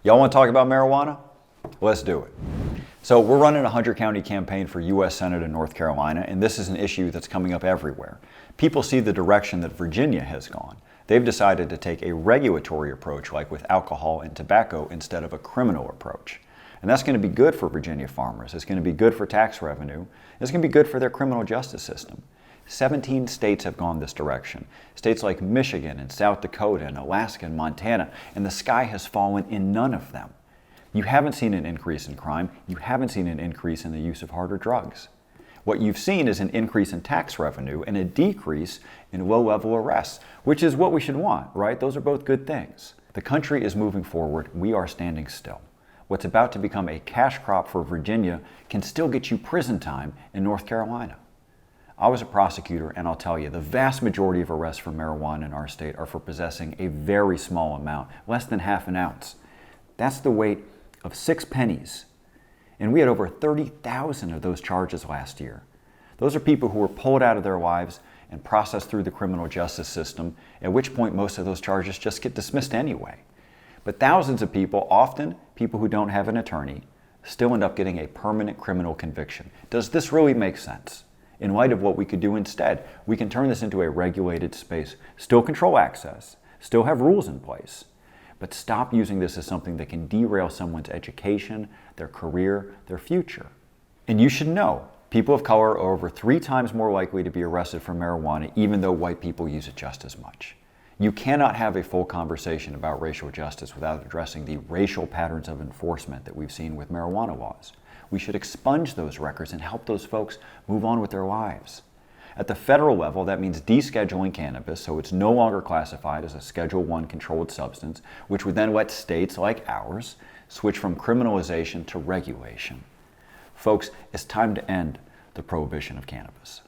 Y'all want to talk about marijuana? Let's do it. So we're running a 100-county campaign for U.S. Senate in North Carolina, and this is an issue that's coming up everywhere. People see the direction that Virginia has gone. They've decided to take a regulatory approach, like with alcohol and tobacco, instead of a criminal approach. And that's going to be good for Virginia farmers. It's going to be good for tax revenue. It's going to be good for their criminal justice system. 17 states have gone this direction. States like Michigan and South Dakota and Alaska and Montana, and the sky has fallen in none of them. You haven't seen an increase in crime. You haven't seen an increase in the use of harder drugs. What you've seen is an increase in tax revenue and a decrease in low-level arrests, which is what we should want, right? Those are both good things. The country is moving forward. We are standing still. What's about to become a cash crop for Virginia can still get you prison time in North Carolina. I was a prosecutor, and I'll tell you, the vast majority of arrests for marijuana in our state are for possessing a very small amount, less than half an ounce. That's the weight of 6 pennies. And we had over 30,000 of those charges last year. Those are people who were pulled out of their lives and processed through the criminal justice system, at which point most of those charges just get dismissed anyway. But thousands of people, often people who don't have an attorney, still end up getting a permanent criminal conviction. Does this really make sense? In light of what we could do instead, we can turn this into a regulated space, still control access, still have rules in place, but stop using this as something that can derail someone's education, their career, their future. And you should know, people of color are over 3 times more likely to be arrested for marijuana, even though white people use it just as much. You cannot have a full conversation about racial justice without addressing the racial patterns of enforcement that we've seen with marijuana laws. We should expunge those records and help those folks move on with their lives. At the federal level, that means descheduling cannabis, so it's no longer classified as a Schedule I controlled substance, which would then let states like ours switch from criminalization to regulation. Folks, it's time to end the prohibition of cannabis.